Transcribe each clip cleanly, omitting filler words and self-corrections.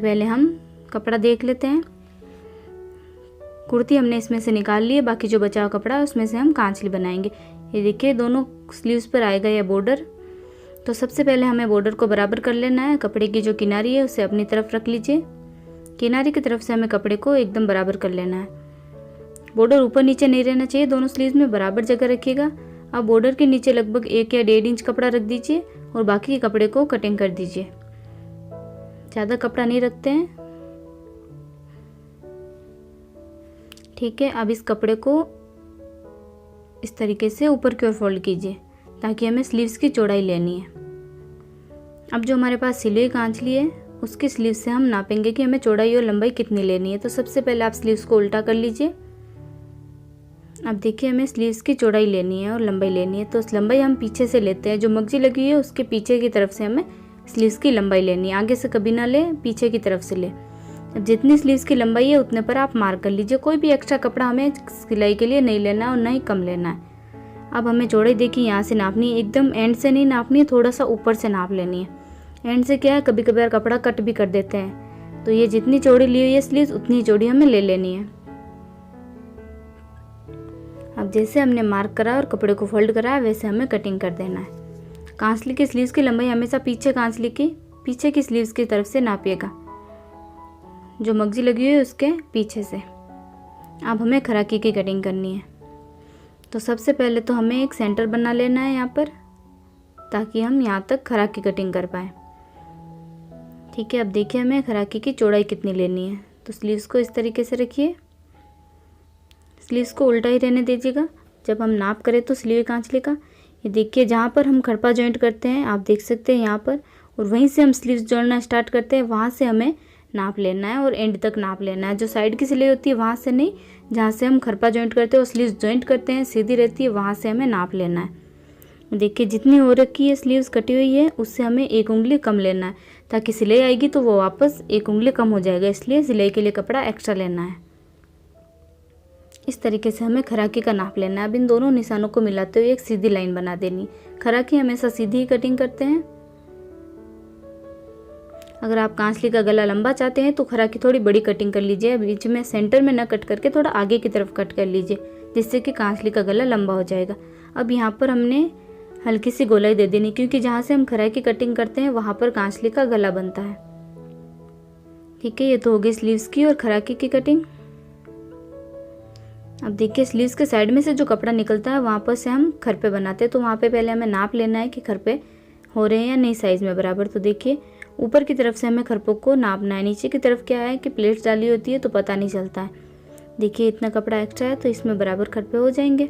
पहले हम कपड़ा देख लेते हैं। कुर्ती हमने इसमें से निकाल ली है, बाकी जो बचा हुआ कपड़ा है उसमें से हम कांचली बनाएंगे। ये देखिए दोनों स्लीव्स पर आएगा यह बॉर्डर। तो सबसे पहले हमें बॉर्डर को बराबर कर लेना है। कपड़े की जो किनारी है उसे अपनी तरफ रख लीजिए। किनारी की तरफ से हमें कपड़े को एकदम बराबर कर लेना है। बॉर्डर ऊपर नीचे नहीं रहना चाहिए, दोनों स्लीव्स में बराबर जगह रखिएगा। अब बॉर्डर के नीचे लगभग 1 या 1.5 इंच कपड़ा रख दीजिए और बाकी के कपड़े को कटिंग कर दीजिए। ज़्यादा कपड़ा नहीं रखते हैं, ठीक है। अब इस कपड़े को इस तरीके से ऊपर की ओर फोल्ड कीजिए ताकि हमें स्लीव्स की चौड़ाई लेनी है। अब जो हमारे पास सिली हुई कांचली है उसकी स्लीव से हम नापेंगे कि हमें चौड़ाई और लंबाई कितनी लेनी है। तो सबसे पहले आप स्लीव्स को उल्टा कर लीजिए। अब देखिए हमें स्लीव्स की चौड़ाई लेनी है और लंबाई लेनी है। तो उस लंबाई हम पीछे से लेते हैं, जो मगजी लगी हुई है उसके पीछे की तरफ से हमें स्लीव्स की लंबाई लेनी है। आगे से कभी ना ले, पीछे की तरफ से ले। अब जितनी स्लीव्स की लंबाई है उतने पर आप मार्क कर लीजिए। कोई भी एक्स्ट्रा कपड़ा हमें सिलाई के लिए नहीं लेना है और ना ही कम लेना है। अब हमें चौड़ाई देखिए यहाँ से नापनी है, एकदम एंड से नहीं नापनी है, थोड़ा सा ऊपर से नाप लेनी है। एंड से क्या है, कभी कभार कपड़ा कट भी कर देते हैं। तो ये जितनी चौड़ी ली हुई है स्लीव्स उतनी ही चौड़ी हमें ले लेनी है। अब जैसे हमने मार्क करा और कपड़े को फोल्ड करा है वैसे हमें कटिंग कर देना है। कांचली की स्लीव्स की लंबाई हमेशा पीछे कांचली की पीछे की स्लीव्स की तरफ से नापिएगा, जो मगजी लगी हुई है उसके पीछे से। अब हमें खराकी की कटिंग करनी है। तो सबसे पहले तो हमें एक सेंटर बना लेना है यहाँ पर, ताकि हम यहाँ तक खराकी कटिंग कर पाए, ठीक है। अब देखिए हमें खराकी की चौड़ाई कितनी लेनी है। तो स्लीव्स को इस तरीके से रखिए, स्लीव्स को उल्टा ही रहने दीजिएगा जब हम नाप करें तो स्लीव कांचली का। ये देखिए जहाँ पर हम खड़पा जॉइंट करते हैं आप देख सकते हैं यहाँ पर, और वहीं से हम स्लीव्स जोड़ना स्टार्ट करते हैं, वहाँ से हमें नाप लेना है और एंड तक नाप लेना है। जो साइड की सिलाई होती है वहाँ से नहीं, जहाँ से हम खड़पा जॉइंट करते हैं और स्लीव्स जॉइंट करते हैं सीधी रहती है वहाँ से हमें नाप लेना है। देखिए जितनी हो रखी है स्लीव्स कटी हुई है उससे हमें 1 उंगली कम लेना है, ताकि सिलाई आएगी तो वो वापस 1 उंगली कम हो जाएगा, इसलिए सिलाई के लिए कपड़ा एक्स्ट्रा लेना है। इस तरीके से हमें खराकी का नाप लेना है। अब इन दोनों निशानों को मिलाते हुए एक सीधी लाइन बना देनी। खराकी हमेशा सीधी ही कटिंग करते हैं। अगर आप कांचली का गला लंबा चाहते हैं तो खराकी थोड़ी बड़ी कटिंग कर लीजिए, बीच में सेंटर में न कट करके थोड़ा आगे की तरफ कट कर लीजिए, जिससे कि कांचली का गला लंबा हो जाएगा। अब यहाँ पर हमने हल्की सी गोलाई दे देनी, क्योंकि जहाँ से हम खराकी कटिंग करते हैं वहाँ पर कांचली का गला बनता है, ठीक है। ये तो हो गई स्लीव्स की और खराकी की कटिंग। अब देखिए स्लीव्स के साइड में से जो कपड़ा निकलता है वहाँ पर से हम खरपे बनाते हैं। तो वहाँ पे पहले हमें नाप लेना है कि खरपे हो रहे हैं या नहीं साइज़ में बराबर। तो देखिए ऊपर की तरफ से हमें खरपों को नापना है, नीचे की तरफ क्या है कि प्लेट्स डाली होती है तो पता नहीं चलता है। देखिए इतना कपड़ा एक्स्ट्रा है तो इसमें बराबर खरपे हो जाएंगे।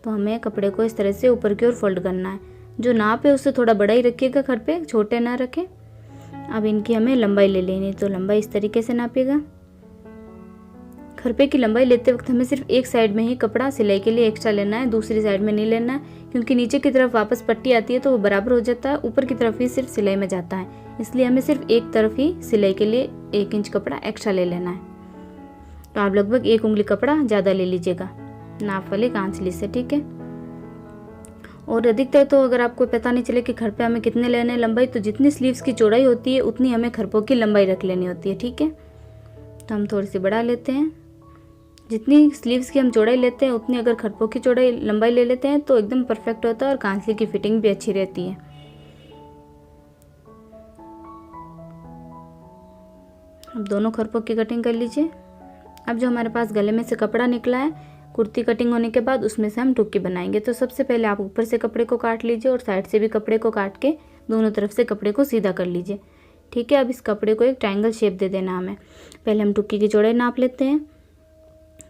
तो हमें कपड़े को इस तरह से ऊपर की ओर फोल्ड करना है। जो नाप है उससे थोड़ा बड़ा ही रखिएगा, खरपे छोटे ना रखें। अब इनकी हमें लंबाई ले लेनी, तो लंबाई इस तरीके से नापिएगा। खरपे की लंबाई लेते वक्त हमें सिर्फ एक साइड में ही कपड़ा सिलाई के लिए एक्स्ट्रा लेना है, दूसरी साइड में नहीं लेना है, क्योंकि नीचे की तरफ वापस पट्टी आती है तो वो बराबर हो जाता है, ऊपर की तरफ ही सिर्फ सिलाई में जाता है। इसलिए हमें सिर्फ एक तरफ ही सिलाई के लिए 1 इंच कपड़ा एक्स्ट्रा ले लेना है। तो आप लगभग 1 उंगली कपड़ा ज़्यादा ले लीजिएगा नाप वाली कांचली से, ठीक है। और अधिकतर तो अगर आपको पता नहीं चले कि खरपे हमें कितने लेने हैं लंबाई, तो जितनी स्लीव्स की चौड़ाई होती है उतनी हमें खरपों की लंबाई रख लेनी होती है, ठीक है। तो हम थोड़ी सी बढ़ा लेते हैं। जितनी स्लीव्स की हम चौड़ाई लेते हैं उतनी अगर खरपों की चौड़ाई लंबाई ले लेते हैं तो एकदम परफेक्ट होता है और कांचली की फिटिंग भी अच्छी रहती है। अब दोनों खरपों की कटिंग कर लीजिए। अब जो हमारे पास गले में से कपड़ा निकला है कुर्ती कटिंग होने के बाद, उसमें से हम टुक्की बनाएंगे। तो सबसे पहले आप ऊपर से कपड़े को काट लीजिए और साइड से भी कपड़े को काट के दोनों तरफ से कपड़े को सीधा कर लीजिए, ठीक है। अब इस कपड़े को एक ट्रायंगल शेप दे देना हमें। पहले हम टुक्की की चौड़ाई नाप लेते हैं।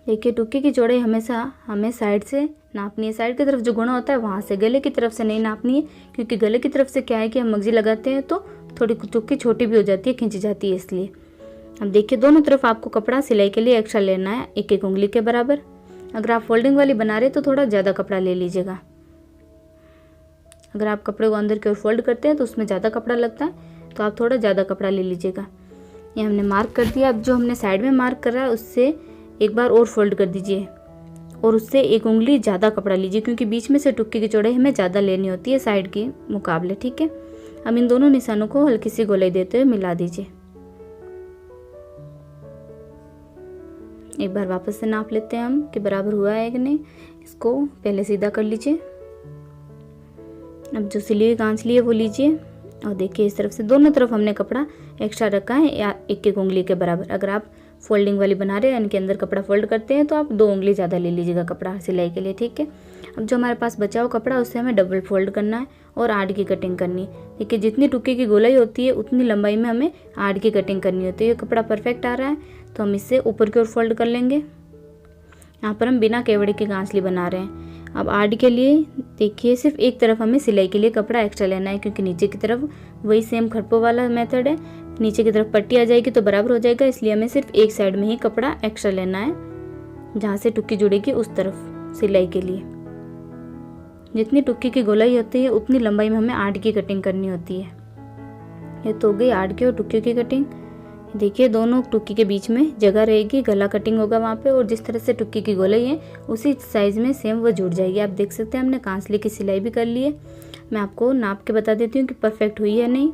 देखिए टुक्की की चौड़ाई हमेशा हमें साइड से नापनी है, साइड की तरफ जो गुणा होता है वहाँ से, गले की तरफ से नहीं नापनी है, क्योंकि गले की तरफ से क्या है कि हम मगजी लगाते हैं तो थोड़ी टुक्की छोटी भी हो जाती है, खिंच जाती है, इसलिए। अब देखिए दोनों तरफ आपको कपड़ा सिलाई के लिए एक्स्ट्रा लेना है 1-1 उंगली के बराबर। अगर आप फोल्डिंग वाली बना रहे तो थोड़ा ज़्यादा कपड़ा ले लीजिएगा। अगर आप कपड़े को अंदर की ओर फोल्ड करते हैं तो उसमें ज़्यादा कपड़ा लगता है, तो आप थोड़ा ज़्यादा कपड़ा ले लीजिएगा। ये हमने मार्क कर दिया। अब जो हमने साइड में मार्क करा है उससे एक बार और फोल्ड कर दीजिए और उससे 1 उंगली ज़्यादा कपड़ा लीजिए, क्योंकि बीच में से टुक्की की चौड़ाई हमें ज़्यादा लेनी होती है साइड के मुकाबले, ठीक है। अब इन दोनों निशानों को हल्की सी गोलाई देते हुए मिला दीजिए। एक बार वापस से नाप लेते हैं हम कि बराबर हुआ है कि नहीं। इसको पहले सीधा कर लीजिए। अब जो सिली हुई कांच ली है वो लीजिए और देखिए इस तरफ से दोनों तरफ हमने कपड़ा एक्स्ट्रा रखा है या एक एक उंगली के बराबर। अगर आप फोल्डिंग वाली बना रहे हैं यानी कि अंदर कपड़ा फोल्ड करते हैं तो आप 2 उंगली ज़्यादा ले लीजिएगा कपड़ा सिलाई के लिए, ठीक है। अब जो हमारे पास बचा हुआ कपड़ा उससे हमें डबल फोल्ड करना है और आड़ की कटिंग करनी है। देखिए जितनी टुक्की की गोलाई होती है उतनी लंबाई में हमें आड़ की कटिंग करनी होती है। ये कपड़ा परफेक्ट आ रहा है तो हम इससे ऊपर की ओर फोल्ड कर लेंगे। यहाँ पर हम बिना केवड़े की गांसली बना रहे हैं। अब आड़ के लिए देखिए सिर्फ एक तरफ हमें सिलाई के लिए कपड़ा एक्स्ट्रा लेना है, क्योंकि नीचे की तरफ वही सेम खरपों वाला मेथड है, नीचे की तरफ पट्टी आ जाएगी तो बराबर हो जाएगा। इसलिए हमें सिर्फ एक साइड में ही कपड़ा एक्स्ट्रा लेना है, जहाँ से टुक्की जुड़ेगी उस तरफ सिलाई के लिए। जितनी टुक्की की गोलाई होती है उतनी लंबाई में हमें आड़ की कटिंग करनी होती है। ये तो हो गई आड़ की और टुक्की की कटिंग। देखिए दोनों टुक्की के बीच में जगह रहेगी, गला कटिंग होगा वहाँ पे, और जिस तरह से टुक्की की गोलाई है उसी साइज में सेम वो जुड़ जाएगी। आप देख सकते हैं हमने कांसली की सिलाई भी कर ली है। मैं आपको नाप के बता देती हूँ कि परफेक्ट हुई है नहीं।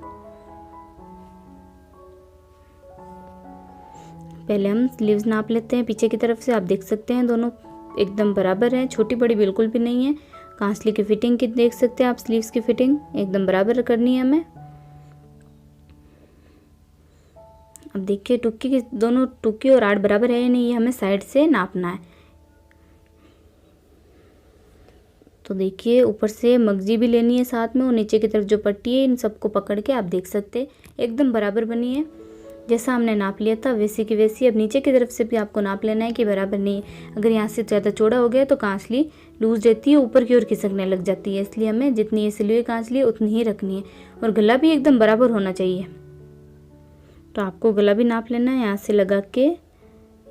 पहले हम स्लीव्स नाप लेते हैं पीछे की तरफ से। आप देख सकते हैं दोनों एकदम बराबर हैं, छोटी बड़ी बिल्कुल भी नहीं है। कांसली की फिटिंग की देख सकते हैं आप, स्लीव्स की फिटिंग एकदम बराबर करनी है हमें। अब देखिए टुक्की की दोनों टुक्की और आड़ बराबर है या नहीं, ये हमें साइड से नापना है। तो देखिए ऊपर से मगजी भी लेनी है साथ में, और नीचे की तरफ जो पट्टी है इन सबको पकड़ के आप देख सकते हैं एकदम बराबर बनी है। जैसा हमने नाप लिया था वैसी की वैसी। अब नीचे की तरफ से भी आपको नाप लेना है कि बराबर नहीं। अगर यहाँ से ज़्यादा चौड़ा हो गया तो कांसली लूज रहती है, ऊपर की ओर खिसकने लग जाती है। इसलिए हमें जितनी ये सिली हुई कांसली है उतनी ही रखनी है, और गला भी एकदम बराबर होना चाहिए। तो आपको गला भी नाप लेना है, यहाँ से लगा के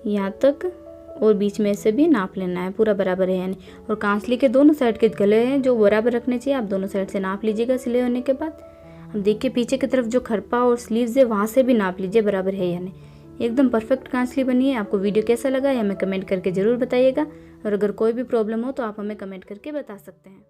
यहाँ तक, और बीच में से भी नाप लेना है पूरा बराबर है यानी। और कांसली के दोनों साइड के गले हैं जो बराबर रखने चाहिए, आप दोनों साइड से नाप लीजिएगा सिले होने के बाद। अब देखिए पीछे की तरफ जो खरपा और स्लीव्स है वहाँ से भी नाप लीजिए बराबर है यानी। एकदम परफेक्ट कांसली बनी है। आपको वीडियो कैसा लगा या हमें कमेंट करके ज़रूर बताइएगा, और अगर कोई भी प्रॉब्लम हो तो आप हमें कमेंट करके बता सकते हैं।